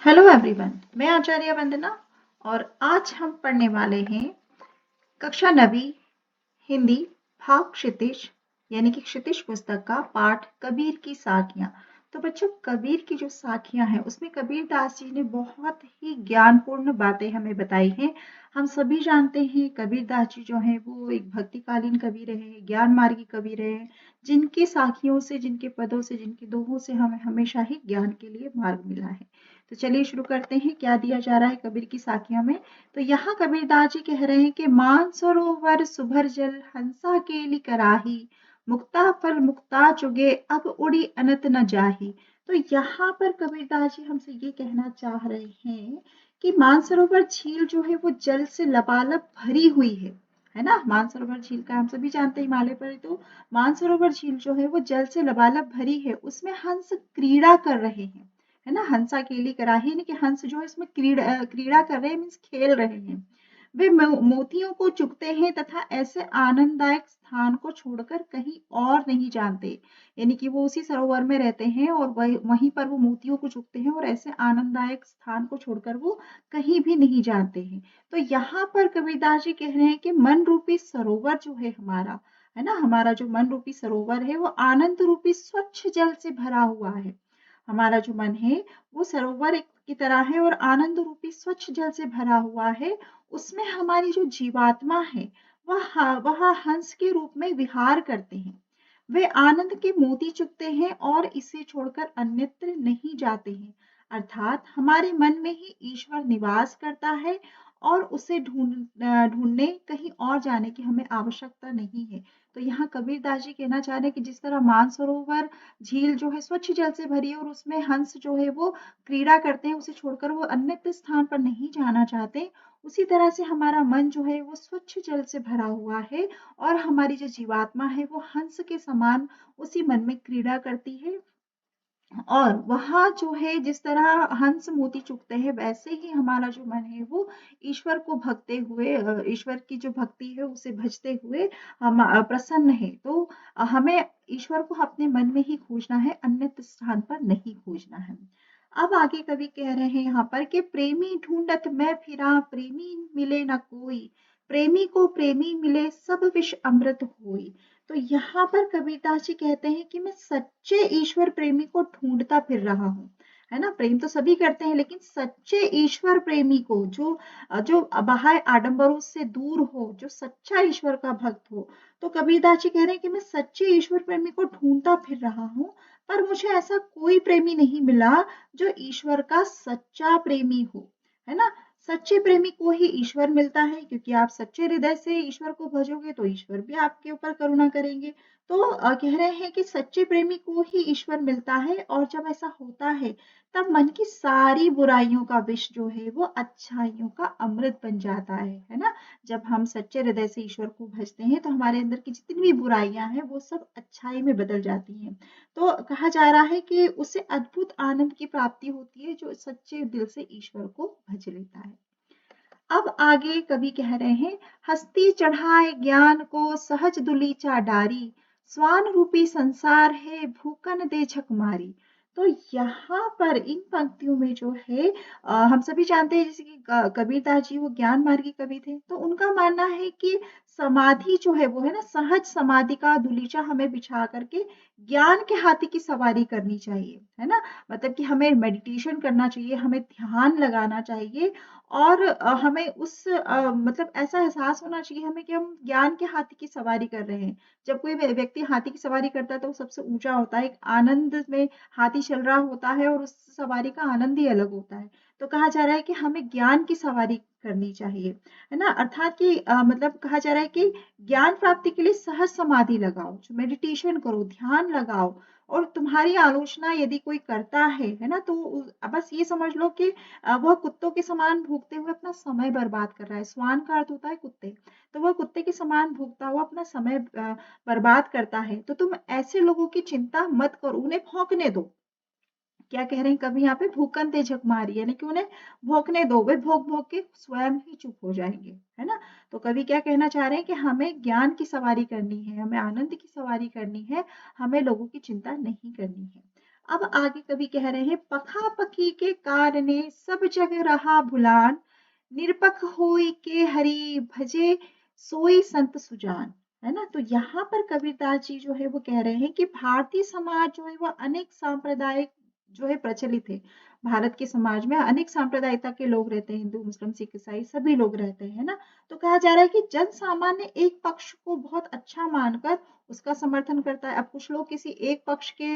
Hello everyone, मैं आचार्य वंदना और आज हम पढ़ने वाले हैं कक्षा 9वीं हिंदी भाग क्षितिज यानी कि क्षितिज पुस्तक का पाठ कबीर की साखियां। तो बच्चों, कबीर की जो साखियां हैं उसमें कबीर दास जी ने बहुत ही ज्ञानपूर्ण बातें हमें बताई हैं। हम सभी जानते हैं कबीर दास जी जो हैं वो एक भक्तिकालीन कवि रहे, ज्ञान मार्गी कवि रहे, जिनकी साखियों से, जिनके पदों से, जिनके दोहों से हमें हमेशा ही ज्ञान के लिए मार्ग मिला है। तो चलिए शुरू करते हैं, क्या दिया जा रहा है कबीर की साखियों में। तो यहाँ कबीरदास जी कह रहे हैं कि मान सरोवर सुभर जल हंसा केली कराही, मुक्ता फल मुक्ता चुगे अब उड़ी अनत न जाही। तो यहाँ पर कबीरदास जी हमसे ये कहना चाह रहे हैं कि मानसरोवर झील जो है वो जल से लबालब भरी हुई है ना। मानसरोवर झील का हम सभी जानते हैं हिमालय पर, तो मानसरोवर झील जो है वो जल से लबालब भरी है, उसमें हंस क्रीड़ा कर रहे हैं, है ना। हंसा केली कराही यानी कि हंस जो है इसमें क्रीड़ा कर रहे हैं, मीन्स खेल रहे हैं। वे मोतियों को चुगते हैं तथा ऐसे आनंददायक स्थान को छोड़कर कहीं और नहीं जानते। यानी कि वो उसी सरोवर में रहते हैं और वहीं पर वो मोतियों को चुगते हैं और ऐसे आनंददायक स्थान को छोड़कर वो कहीं भी नहीं जानते हैं। तो यहाँ पर कबीरदास जी कह रहे हैं कि मन रूपी सरोवर जो है हमारा, है ना, हमारा जो मन रूपी सरोवर है वो आनंद रूपी स्वच्छ जल से भरा हुआ है। हमारा जो मन है वो सरोवर की तरह है और आनंद रूपी स्वच्छ जल से भरा हुआ है। उसमें हमारी जो जीवात्मा है वह हंस के रूप में विहार करते हैं। वे आनंद के मोती चुगते हैं और इसे छोड़कर अन्यत्र नहीं जाते हैं। अर्थात हमारे मन में ही ईश्वर निवास करता है और उसे ढूंढने कहीं और जाने की हमें आवश्यकता नहीं है। तो यहाँ कबीरदास जी कहना चाह रहे हैं कि जिस तरह मानसरोवर झील जो है स्वच्छ जल से भरी है और उसमें हंस जो है वो क्रीड़ा करते हैं, उसे छोड़कर वो अन्य स्थान पर नहीं जाना चाहते, उसी तरह से हमारा मन जो है वो स्वच्छ जल से भरा हुआ है और हमारी जो जीवात्मा है वो हंस के समान उसी मन में क्रीड़ा करती है। और वहाँ जो है जिस तरह हंस मोती चुगते हैं वैसे ही हमारा जो मन है वो ईश्वर को भगते हुए, ईश्वर की जो भक्ति है उसे भजते हुए हम प्रसन्न है। तो हमें ईश्वर को अपने मन में ही खोजना है, अन्य स्थान पर नहीं खोजना है। अब आगे कवि कह रहे हैं यहाँ पर कि प्रेमी ढूंढत मैं फिरा प्रेमी मिले न कोई, प्रेमी को प्रेमी मिले सब विष अमृत होई। तो यहाँ पर कबीरदास जी कहते हैं कि मैं सच्चे ईश्वर प्रेमी को ढूंढता फिर रहा हूँ, है ना। प्रेम तो सभी करते हैं लेकिन सच्चे ईश्वर प्रेमी को जो जो बाह्य आडंबरों से दूर हो, जो सच्चा ईश्वर का भक्त हो। तो कबीरदास जी कह रहे हैं कि मैं सच्चे ईश्वर प्रेमी को ढूंढता फिर रहा हूँ, पर मुझे ऐसा कोई प्रेमी नहीं मिला जो ईश्वर का सच्चा प्रेमी हो, है ना। सच्चे प्रेमी को ही ईश्वर मिलता है, क्योंकि आप सच्चे हृदय से ईश्वर को भजोगे तो ईश्वर भी आपके ऊपर करुणा करेंगे। तो कह रहे हैं कि सच्चे प्रेमी को ही ईश्वर मिलता है और जब ऐसा होता है तब मन की सारी बुराइयों का विष जो है वो अच्छाइयों का अमृत बन जाता है ना। जब हम सच्चे हृदय से ईश्वर को भजते हैं तो हमारे अंदर की जितनी भी बुराइयां हैं वो सब अच्छाई में बदल जाती हैं। तो कहा जा रहा है कि उससे अद्भुत आनंद की प्राप्ति होती है जो सच्चे दिल से ईश्वर को भज लेता है। अब आगे कवि कह रहे हैं, हस्ती चढ़ाए ज्ञान को सहज दुलीचा डारी, स्वान रूपी संसार है भूकन दे झक मारी। तो यहाँ पर इन पंक्तियों में जो है हम सभी जानते हैं जैसे कि कबीरदास जी वो ज्ञान मार्गी कवि थे, तो उनका मानना है कि समाधि जो है वो है ना, सहज समाधि का दुलीचा हमें बिछा करके ज्ञान के हाथी की सवारी करनी चाहिए, है ना। मतलब कि हमें मेडिटेशन करना चाहिए, हमें ध्यान लगाना चाहिए और हमें उस मतलब ऐसा एहसास होना चाहिए हमें कि हम ज्ञान के हाथी की सवारी कर रहे हैं। जब कोई व्यक्ति हाथी की सवारी करता है तो वो सबसे ऊंचा होता है, एक आनंद में हाथी चल रहा होता है और उस सवारी का आनंद ही अलग होता है। तो कहा जा रहा है कि हमें ज्ञान की सवारी करनी चाहिए, है ना। अर्थात कि मतलब कहा जा रहा है कि ज्ञान प्राप्ति के लिए सहज समाधि लगाओ, मेडिटेशन करो, ध्यान लगाओ। और तुम्हारी आलोचना यदि कोई करता है ना, तो बस ये समझ लो कि वह कुत्तों के समान भूखते हुए अपना समय बर्बाद कर रहा है। स्वान का अर्थ होता है कुत्ते, तो वह कुत्ते के समान भूखता हुआ अपना समय बर्बाद करता है। तो तुम ऐसे लोगों की चिंता मत करो, उन्हें भौंकने दो। क्या कह रहे हैं कभी यहाँ पे, भूकन ते झक मारी, यानी कि उन्हें भौंकने दो, वे भौंक भौंक के स्वयं ही चुप हो जाएंगे, है ना। तो कवि क्या कहना चाह रहे हैं कि हमें ज्ञान की सवारी करनी है, हमें आनंद की सवारी करनी है, हमें लोगों की चिंता नहीं करनी है। अब आगे कवि कह रहे हैं, पखा पखी के कारणे सब जग रहा भुलान, निरपख होई के हरि भजे सोई संत सुजान। है ना। तो यहाँ पर कबीरदास जी जो है वो कह रहे हैं कि भारतीय समाज जो है वो अनेक सांप्रदायिक जो है प्रचलित है। भारत के समाज में अनेक सांप्रदायिकता के लोग रहते हैं, हिंदू मुस्लिम सिख ईसाई सभी लोग रहते हैं ना। तो कहा जा रहा है कि जन सामान्य एक पक्ष को बहुत अच्छा मानकर उसका समर्थन करता है। अब कुछ लोग किसी एक पक्ष के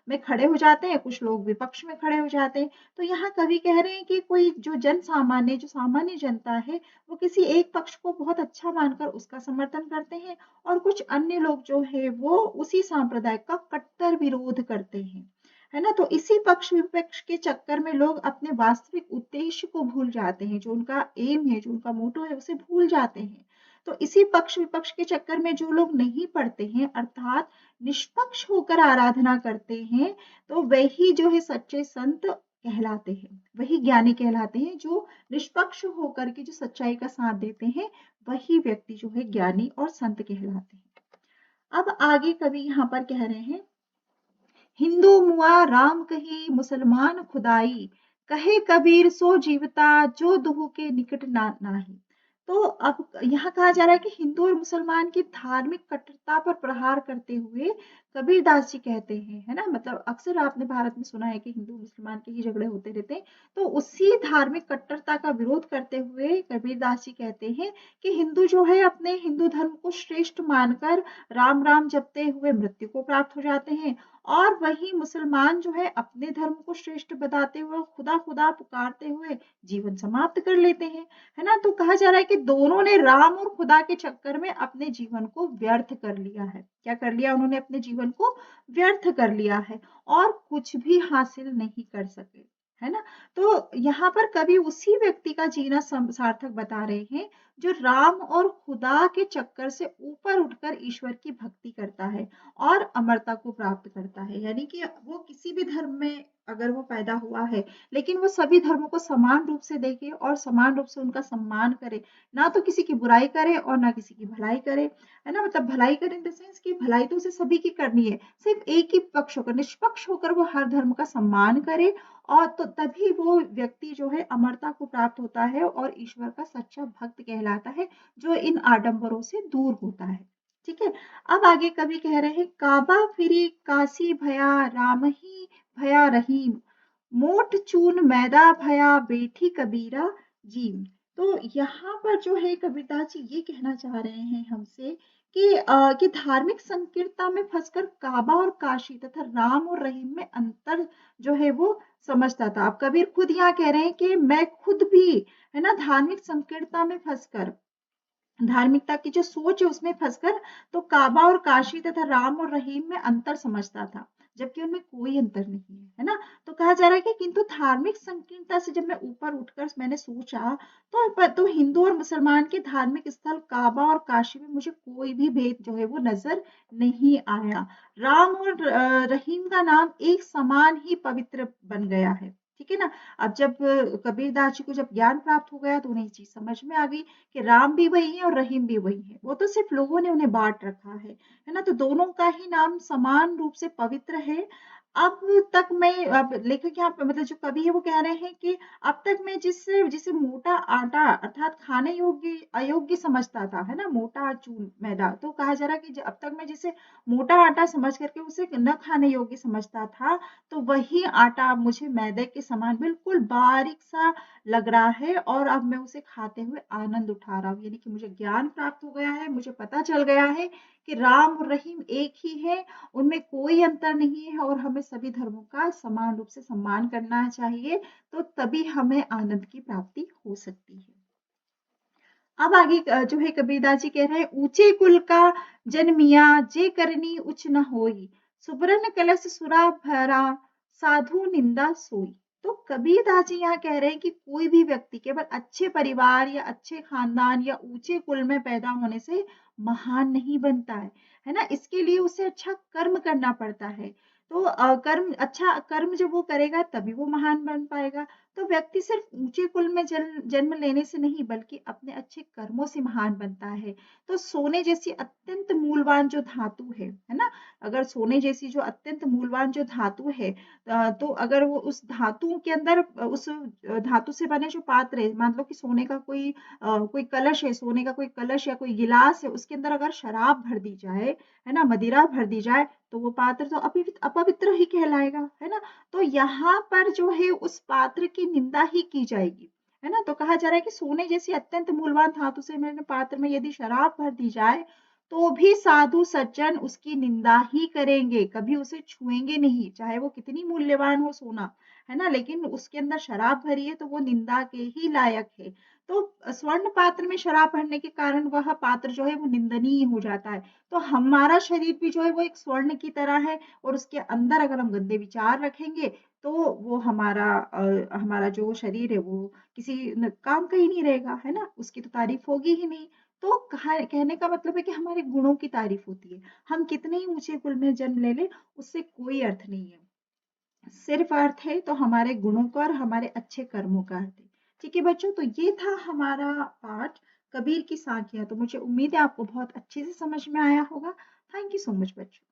में खड़े हो जाते हैं, कुछ लोग विपक्ष में खड़े हो जाते हैं। तो यहाँ कवि कह रहे हैं कि कोई जो जन सामान्य जो सामान्य जनता है वो किसी एक पक्ष को बहुत अच्छा मानकर उसका समर्थन करते हैं, और कुछ अन्य लोग जो है वो उसी सांप्रदाय का कट्टर विरोध करते हैं। है ना। तो इसी पक्ष विपक्ष के चक्कर में लोग अपने वास्तविक उद्देश्य को भूल जाते हैं, जो उनका एम है, जो उनका मोटो है, उसे भूल जाते हैं। तो इसी पक्ष विपक्ष के चक्कर में जो लोग नहीं पढ़ते हैं, अर्थात निष्पक्ष होकर आराधना करते हैं, तो वही जो है सच्चे संत कहलाते हैं, वही ज्ञानी कहलाते हैं। जो निष्पक्ष होकर के जो सच्चाई का साथ देते हैं, वही व्यक्ति जो है ज्ञानी और संत कहलाते हैं। अब आगे कवि यहाँ पर कह रहे हैं, हिंदू मुआ राम कही मुसलमान खुदाई, कहे कबीर सो जीवता जो दुहु के निकट ना नाही। तो अब यहाँ कहा जा रहा है कि हिंदू और मुसलमान की धार्मिक कट्टरता पर प्रहार करते हुए कबीरदास जी कहते हैं, है ना। मतलब अक्सर आपने भारत में सुना है कि हिंदू मुसलमान के ही झगड़े होते रहते हैं। तो उसी धार्मिक कट्टरता का विरोध करते हुए कबीरदास जी कहते हैं कि हिंदू जो है अपने हिंदू धर्म को श्रेष्ठ मानकर राम राम जपते हुए मृत्यु को प्राप्त हो जाते हैं, और वही मुसलमान जो है अपने धर्म को श्रेष्ठ बताते हुए खुदा खुदा पुकारते हुए जीवन समाप्त कर लेते हैं। है ना। तो कहा जा रहा है कि दोनों ने राम और खुदा के चक्कर में अपने जीवन को व्यर्थ कर लिया है। क्या कर लिया उन्होंने? अपने जीवन को व्यर्थ कर लिया है और कुछ भी हासिल नहीं कर सके। है ना। तो यहाँ पर कवि उसी व्यक्ति का जीना सार्थक बता रहे हैं जो राम और खुदा के चक्कर से ऊपर उठकर ईश्वर की भक्ति करता है और अमरता को प्राप्त करता है। यानी कि वो किसी भी धर्म में अगर वो पैदा हुआ है, लेकिन वो सभी धर्मों को समान रूप से देखे और समान रूप से उनका सम्मान करे, ना तो किसी की बुराई करे और ना किसी की भलाई करे। है ना। मतलब भलाई करे इन द सेंस कि भलाई तो उसे सभी की करनी है, सिर्फ एक ही पक्ष होकर निष्पक्ष होकर वो हर धर्म का सम्मान करे, और तो तभी वो व्यक्ति जो है अमरता को प्राप्त होता है और ईश्वर का सच्चा भक्त कहलाता है, जो इन आडंबरों से दूर होता है। ठीक है। अब आगे कवि कह रहे हैं, काबा फिरी काशी भया राम ही भया रहीम, मोठ चून मैदा भया बेठी कबीरा जीम। तो यहाँ पर जो है कविता जी ये कहना चाह रहे हैं हमसे कि धार्मिक संकीर्णता में फंसकर काबा और काशी तथा राम और रहीम में अंतर जो है वो समझता था। अब कबीर खुद यहाँ कह रहे हैं कि मैं खुद भी, है ना, धार्मिक संकीर्णता में फंसकर, धार्मिकता की जो सोच है उसमें फंसकर तो काबा और काशी तथा राम और रहीम में अंतर समझता था, जबकि उनमें कोई अंतर नहीं है ना। तो कहा जा रहा है कि किंतु धार्मिक संकीर्णता से जब मैं ऊपर उठकर मैंने सोचा तो हिंदू और मुसलमान के धार्मिक स्थल काबा और काशी में मुझे कोई भी भेद जो है वो नजर नहीं आया। राम और रहीम का नाम एक समान ही पवित्र बन गया है। ठीक है ना। अब जब कबीरदास जी को जब ज्ञान प्राप्त हो गया तो उन्हें ये चीज समझ में आ गई कि राम भी वही है और रहीम भी वही है। वो तो सिर्फ लोगों ने उन्हें बांट रखा है ना। तो दोनों का ही नाम समान रूप से पवित्र है। अब तक मैं, अब लेखक यहाँ पे मतलब जो कवि है वो कह रहे हैं कि अब तक मैं जिससे जिसे मोटा आटा अर्थात खाने योग्य अयोग्य समझता था, है ना, मोटा चून मैदा, तो कहा जा रहा है कि अब तक मैं जिसे मोटा आटा समझ करके उसे न खाने योग्य समझता था, तो वही आटा अब मुझे मैदे के समान बिल्कुल बारीक सा लग रहा है और अब मैं उसे खाते हुए आनंद उठा रहा हूँ। यानी कि मुझे ज्ञान प्राप्त हो गया है, मुझे पता चल गया है कि राम और रहीम एक ही है, उनमें कोई अंतर नहीं है और हमें सभी धर्मों का समान रूप से सम्मान करना चाहिए, तो तभी हमें आनंद की प्राप्ति हो सकती है। अब आगे जो है कबीरदास जी कह रहे हैं, ऊंचे कुल का जन्मिया जे करनी उच्च न होई, सुबरन कलश सुरा भरा साधु निंदा सोई। तो कबीरदास जी यहाँ कह रहे हैं कि कोई भी व्यक्ति केवल अच्छे परिवार या अच्छे खानदान या ऊंचे कुल में पैदा होने से महान नहीं बनता है ना। इसके लिए उसे अच्छा कर्म करना पड़ता है। तो कर्म अच्छा कर्म जब वो करेगा तभी वो महान बन पाएगा। तो व्यक्ति सिर्फ ऊंचे कुल में जन्म लेने से नहीं बल्कि अपने अच्छे कर्मों से महान बनता है। तो सोने जैसी अत्यंत मूल्यवान जो धातु है ना, अगर सोने जैसी जो अत्यंत मूल्यवान जो धातु है, तो अगर वो उस धातु के अंदर उस धातु से बने जो पात्र है, मान लो कि सोने का कोई कलश है, सोने का कोई कलश या कोई गिलास है, उसके अंदर अगर शराब भर दी जाए, है ना, मदिरा भर दी जाए, तो वो पात्र तो अपवित्र ही कहलाएगा, है ना। तो यहाँ पर जो है उस पात्र की निंदा ही की जाएगी, है ना। तो कहा जा रहा है कि सोने जैसी अत्यंत मूल्यवान धातु से बने पात्र में यदि शराब भर दी जाए तो भी साधु सज्जन उसकी निंदा ही करेंगे, कभी उसे छुएंगे नहीं, चाहे वो कितनी मूल्यवान हो सोना, है ना, लेकिन उसके अंदर शराब भरी है तो वो निंदा के ही लायक है। तो स्वर्ण पात्र में शराब भरने के कारण वह पात्र जो है वो निंदनीय हो जाता है। तो हमारा शरीर भी जो है वो एक स्वर्ण की तरह है, और उसके अंदर अगर हम गंदे विचार रखेंगे तो वो हमारा जो शरीर है वो किसी काम का ही नहीं रहेगा, है ना, उसकी तो तारीफ होगी ही नहीं। तो कहने का मतलब है कि हमारे गुणों की तारीफ होती है, हम कितने ही ऊंचे कुल में जन्म ले लें उससे कोई अर्थ नहीं है, सिर्फ अर्थ है तो हमारे गुणों का और हमारे अच्छे कर्मों का अर्थ है। ठीक है बच्चों, तो ये था हमारा पाठ कबीर की साखियां। तो मुझे उम्मीद है आपको बहुत अच्छे से समझ में आया होगा। थैंक यू सो मच बच्चों।